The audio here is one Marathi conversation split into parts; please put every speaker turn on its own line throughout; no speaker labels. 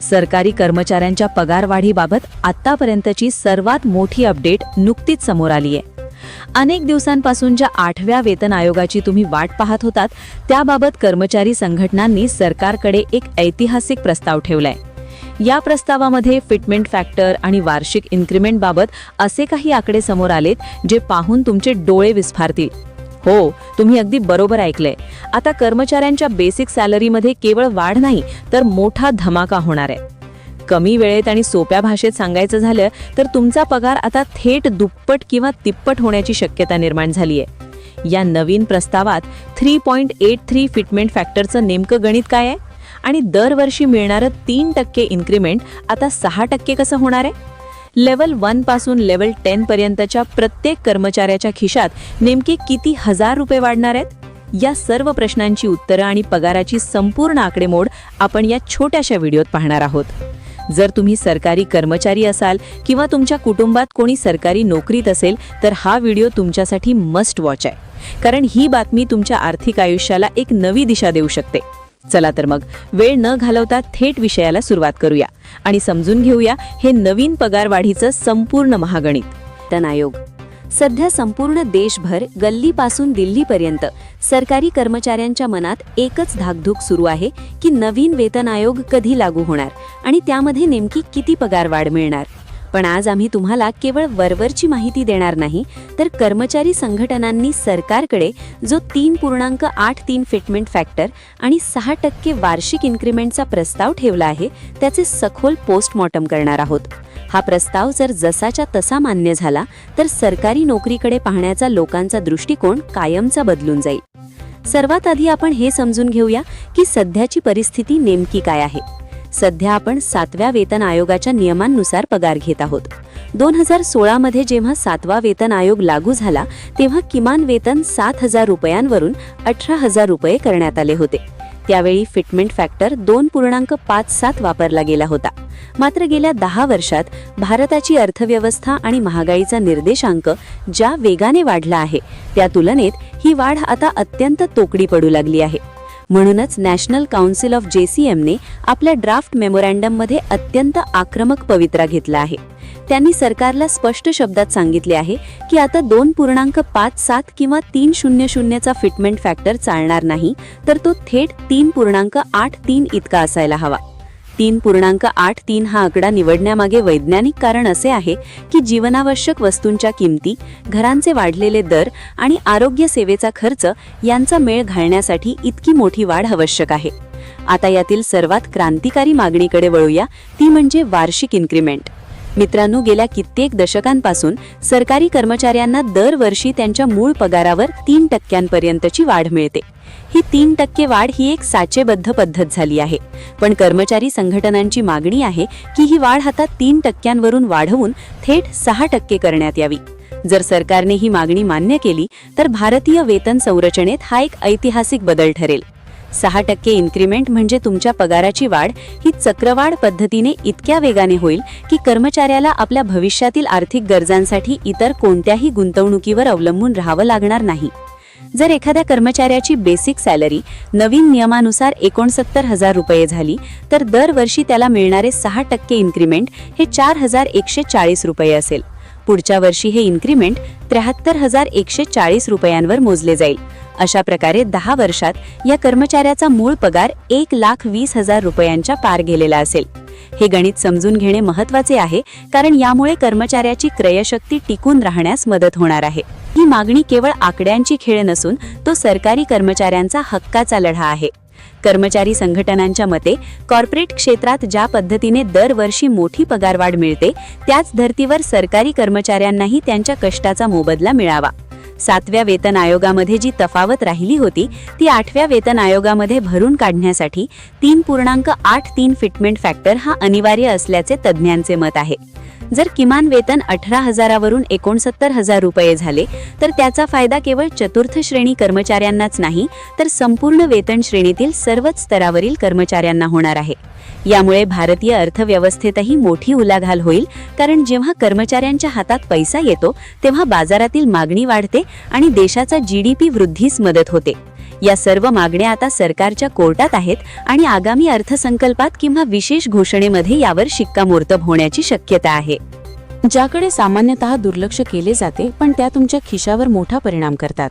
सरकारी कर्मचाऱ्यांच्या पगारवाढीबाबत आतापर्यंतची सर्वात मोठी अपडेट नुकतीच समोर आली आहे. अनेक दिवसांपासून ज्या 8व्या वेतन आयोगाची तुम्ही वाट पाहत होतात, त्याबाबत कर्मचारी संघटनांनी सरकारकडे एक ऐतिहासिक प्रस्ताव ठेवलाय. या प्रस्तावामध्ये फिटमेंट फॅक्टर आणि वार्षिक इन्क्रिमेंटबाबत असे काही आकडे समोर आलेत जे पाहून तुमचे डोळे विस्फारतील. हो, तुम्ही अगदी बरोबर ऐकलंय. आता कर्मचाऱ्यांच्या बेसिक सॅलरीमध्ये केवळ वाढ नाही, तर मोठा धमाका होणार आहे. कमी वेळेत आणि सोप्या भाषेत सांगायचं झालं तर तुमचा पगार आता थेट दुप्पट किंवा तिप्पट होण्याची शक्यता निर्माण झाली आहे. या नवीन प्रस्तावात 3.83 फिटमेंट फॅक्टरचं नेमकं गणित काय आहे आणि दरवर्षी मिळणारं 3% इन्क्रिमेंट आता 6% कसं होणार आहे? लेव्हल 1 पासून लेव्हल 10 पर्यंतच्या प्रत्येक कर्मचाऱ्याच्या खिशात नेमके किती हजार रुपये वाढणार आहेत? या सर्व प्रश्नांची उत्तरं आणि पगाराची संपूर्ण आकडेमोड आपण या छोट्याशा व्हिडिओत पाहणार आहोत. जर तुम्ही सरकारी कर्मचारी असाल किंवा तुमच्या कुटुंबात कोणी सरकारी नोकरीत असेल तर हा व्हिडिओ तुमच्यासाठी मस्ट वॉच आहे, कारण ही बातमी तुमच्या आर्थिक आयुष्याला एक नवी दिशा देऊ शकते. चला तर मग वेळ न घालवता थेट विषयाला सुरुवात करूया आणि समजून घेऊया हे नवीन पगारवाढीचं संपूर्ण महागणित. वेतन आयोग. सध्या संपूर्ण देशभर गल्लीपासून दिल्लीपर्यंत सरकारी कर्मचाऱ्यांच्या मनात एकच धाकधूक सुरू आहे की नवीन वेतन आयोग कधी लागू होणार आणि त्यामध्ये नेमकी किती पगारवाढ मिळणार. पण आज आम्ही तुम्हाला केवळ वरवरची माहिती देणार नाही, तर कर्मचारी संघटनांनी सरकारकडे जो 3.83 फिटमेंट फॅक्टर आणि 6% वार्षिक इन्क्रिमेंटचा प्रस्ताव ठेवला आहे त्याचे सखोल पोस्टमॉर्टम करणार आहोत. हा प्रस्ताव जर जसाच्या तसा मान्य झाला तर सरकारी नोकरीकडे पाहण्याचा लोकांचा दृष्टिकोन कायमचा बदलून जाईल. सर्वात आधी आपण हे समजून घेऊया की सध्याची परिस्थिती नेमकी काय आहे. सध्या आपण 7व्या वेतन आयोगाच्या नियमांनुसार पगार घेत आहोत. 2016 मध्ये जेव्हा 7वा वेतन आयोग लागू झाला तेव्हा किमान वेतन 7,000 रुपयांवरून 18,000 रुपये करण्यात आले होते. त्यावेळी फिटमेंट फॅक्टर 2.57 वापरला गेला होता. मात्र गेल्या 10 वर्षात भारताची अर्थव्यवस्था आणि महागाईचा निर्देशांक ज्या वेगाने वाढला आहे त्या तुलनेत ही वाढ आता अत्यंत तोकडी पडू लागली आहे. म्हणूनच नॅशनल काउन्सिल ऑफ JCMने आपल्या ड्राफ्ट मेमोरँडममध्ये अत्यंत आक्रमक पवित्रा घेतला आहे. त्यांनी सरकारला स्पष्ट शब्दात सांगितले आहे की आता 2.57 किंवा 300चा फिटमेंट फॅक्टर चालणार नाही, तर तो थेट 3.83 इतका असायला हवा. 3.83 हा आकडा निवडण्यामागे वैज्ञानिक कारण असे आहे की जीवनावश्यक वस्तूंच्या किमती, घरांचे वाढलेले दर आणि आरोग्य सेवेचा खर्च यांचा मेळ घालण्यासाठी इतकी मोठी वाढ आवश्यक आहे. आता यातील सर्वात क्रांतिकारी मागणीकडे वळूया, ती म्हणजे वार्षिक इन्क्रिमेंट. मित्रांनो, गेल्या कित्येक दशकांपासून सरकारी कर्मचाऱ्यांना दरवर्षी त्यांच्या मूळ पगारावर 3% वाढ मिळते. ही 3% वाढ ही एक साचेबद्ध पद्धत झाली आहे, पण कर्मचारी संघटनांची मागणी आहे की ही वाढ आता 3% वाढवून थेट 6% करण्यात यावी. जर सरकारने ही मागणी मान्य केली तर भारतीय वेतन संरचनेत हा एक ऐतिहासिक बदल ठरेल. 6% इन्क्रिमेंट म्हणजे तुमच्या पगाराची वाढ ही चक्रवाढ पद्धतीने इतक्या वेगाने होईल की कर्मचाऱ्याला आपल्या भविष्यातील आर्थिक गरजांसाठी इतर कोणत्याही गुंतवणुकीवर अवलंबून राहावं लागणार नाही. जर एखाद्या कर्मचाऱ्याची बेसिक सॅलरी नवीन नियमानुसार 69,000 रुपये झाली तर दरवर्षी त्याला मिळणारे 6% इन्क्रिमेंट हे 4,140 रुपये असेल. पुढच्या वर्षी हे इन्क्रिमेंट 73,140 रुपयांवर मोजले जाईल. अशा प्रकारे 10 वर्षात या कर्मचाऱ्याचा मूळ पगार 1,20,000 रुपयांच्या पार गेलेला असेल. हे गणित समजून घेणे महत्त्वाचे आहे, कारण यामुळे कर्मचाऱ्याची क्रयशक्ती टिकून राहण्यास मदत होणार आहे. ही मागणी केवळ आकड्यांची खेळ नसून तो सरकारी कर्मचाऱ्यांचा हक्काचा लढा आहे. कर्मचारी संघटनांच्या मते कॉर्पोरेट क्षेत्रात ज्या पद्धतीने दरवर्षी मोठी पगारवाढ मिळते त्याच धर्तीवर सरकारी कर्मचाऱ्यांनाही त्यांच्या कष्टाचा मोबदला मिळावा. 7व्या वेतन आयोगामध्ये जी तफावत राहिली होती ती 8व्या वेतन आयोगामध्ये भरून काढण्यासाठी 3.83 फिटमेंट फॅक्टर हा अनिवार्य असल्याचे तज्ज्ञांचे मत आहे. जर किमान वेतन 18,000 वरून 69,000 रुपये झाले तर त्याचा फायदा केवळ चतुर्थ श्रेणी कर्मचाऱ्यांनाच नाही, तर संपूर्ण वेतन श्रेणीतील सर्वच स्तरावरील कर्मचाऱ्यांना होणार आहे. यामुळे भारतीय अर्थव्यवस्थेतही मोठी उलाढाल होईल, कारण जेव्हा कर्मचाऱ्यांच्या हातात पैसा येतो तेव्हा बाजारातील मागणी वाढते आणि देशाचा GDP वृद्धीस मदत होते. या सर्व मागण्या आता सरकारच्या कोर्टात आहेत आणि आगामी अर्थसंकल्पात किंवा विशेष घोषणेमध्ये यावर शिक्कामोर्तब होण्याची शक्यता आहे.
ज्याकडे सामान्यतः दुर्लक्ष केले जाते पण त्या तुमच्या खिशावर मोठा परिणाम करतात.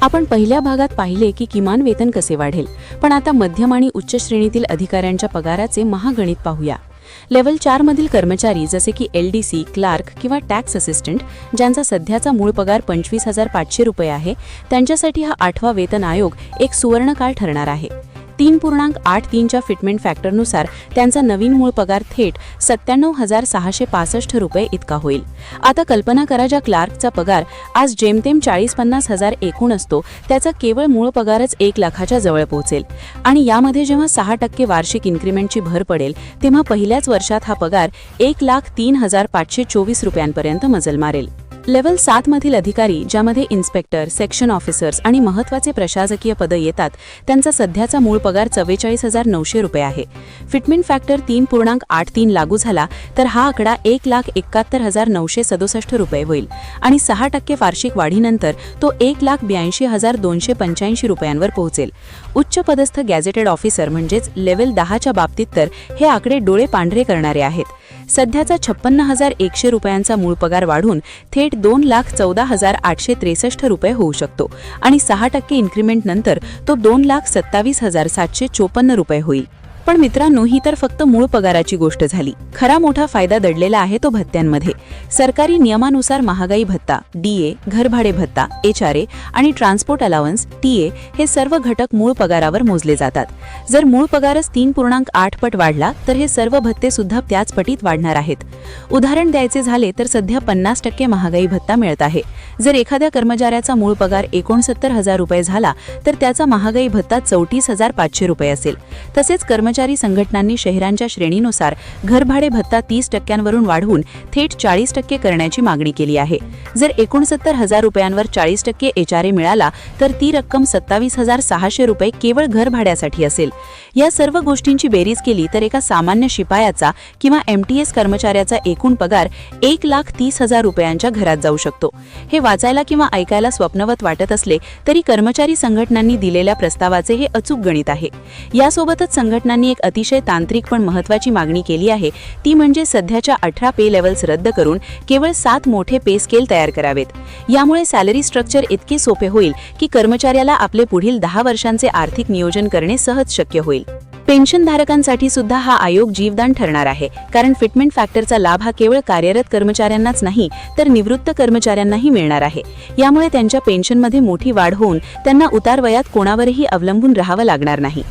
आपण पहिल्या भागात पाहिले की किमान वेतन कसे वाढेल, पण आता मध्यम आणि उच्च श्रेणीतील अधिकाऱ्यांच्या पगाराचे महागणित पाहूया. लेव्हल 4 मधील कर्मचारी जसे की LDC, क्लार्क किंवा टॅक्स असिस्टंट, ज्यांचा सध्याचा मूळ पगार 25,500 रुपये आहे, त्यांच्यासाठी हा 8वा वेतन आयोग एक सुवर्णकाळ ठरणार आहे. 3.83च्या फिटमेंट फॅक्टरनुसार त्यांचा नवीन मूळ पगार थेट 97,665 रुपये इतका होईल. आता कल्पना करा, ज्या क्लार्कचा पगार आज जेमतेम 40-50 हजार एकूण असतो, त्याचा केवळ मूळ पगारच 1 लाखाच्या जवळ पोहोचेल. आणि यामध्ये जेव्हा 6% वार्षिक इन्क्रिमेंटची भर पडेल, तेव्हा पहिल्याच वर्षात हा पगार 1,03,524 रुपयांपर्यंत मजल मारेल. लेव्हल 7 मधील अधिकारी, ज्यामध्ये इन्स्पेक्टर, सेक्शन ऑफिसर्स आणि महत्त्वाचे प्रशासकीय पदं येतात, त्यांचा सध्याचा मूळ पगार 44,900 रुपये आहे. फिटमेंट फॅक्टर 3.83 लागू झाला तर हा आकडा 1,71,967 रुपये होईल आणि 6% वार्षिक वाढीनंतर तो 1,82,285 रुपयांवर पोहोचेल. उच्च पदस्थ गॅझेटेड ऑफिसर म्हणजेच लेव्हल 10च्या बाबतीत तर हे आकडे डोळे पांढरे करणारे आहेत. सध्याचा 56,100 रुपयांचा मूळ पगार वाढून थेट 2,14,863 रुपये होऊ शकतो आणि 6% इन्क्रिमेंट नंतर तो 2,27,754 रुपये होईल. पण मित्रांनो, ही तर फक्त मूळ पगाराची गोष्ट झाली. खरा मोठा फायदा दडलेला आहे तो भत्त्यांमध्ये. सरकारी नियमानुसार महागाई भत्ता, DA, घरभाडे भत्ता, HRA आणि ट्रान्सपोर्ट अलाउन्स TA हे सर्व घटक मूळ पगारावर मोजले जातात. जर मूळ पगारच 3.8 पट वाढला तर हे सर्व भत्ते सुद्धा त्याच पटीत वाढणार आहेत. उदाहरण द्यायचे झाले तर सध्या 50% महागाई भत्ता मिळत आहे. जर एखाद्या कर्मचाऱ्याचा मूळ पगार 69,000 रुपये झाला तर त्याचा महागाई भत्ता 34,500 रुपये असेल. तसेच कर्मचारी संघटनांनी शहरांच्या श्रेणीनुसार घरभाडे भत्ता 30% वाढवून थेट 40% करण्याची मागणी केली आहे. जर 69,000 रुपयांवर 40% HRA मिळाला तर ती रक्कम 27,600 रुपये केवळ घरभाड्यासाठी असेल. या सर्व गोष्टींची बेरीज केली तर एका सामान्य शिपायाचा किंवा MTS कर्मचाऱ्याचा एकूण पगार 1,30,000 रुपयांच्या घरात जाऊ शकतो. हे वाचायला किंवा ऐकायला स्वप्नवत वाटत असले तरी कर्मचारी संघटनांनी दिलेल्या प्रस्तावाचे हे अचूक गणित आहे. यासोबतच संघटनांनी एक अतिशय तांत्रिक पण महत्त्वाची मागणी केली आहे, ती म्हणजे सध्याच्या 18 पे लेव्हल्स रद्द करून केवळ 7 मोठे पे स्केल तयार करावेत. यामुळे सॅलरी स्ट्रक्चर इतके सोपे होईल की कर्मचाऱ्याला आपले पुढील 10 वर्षांचे आर्थिक नियोजन करणे सहज शक्य होईल. पेन्शनधारकांसाठी सुद्धा हा आयोग जीवदान ठरणार आहे, कारण फिटमेंट फॅक्टरचा लाभ हा केवळ कार्यरत कर्मचाऱ्यांनाच नाही तर निवृत्त कर्मचाऱ्यांनाही मिळणार आहे. यामुळे त्यांच्या पेन्शनमध्ये मोठी वाढ होऊन त्यांना उतारवयात कोणावरही अवलंबून राहावं लागणार नाही.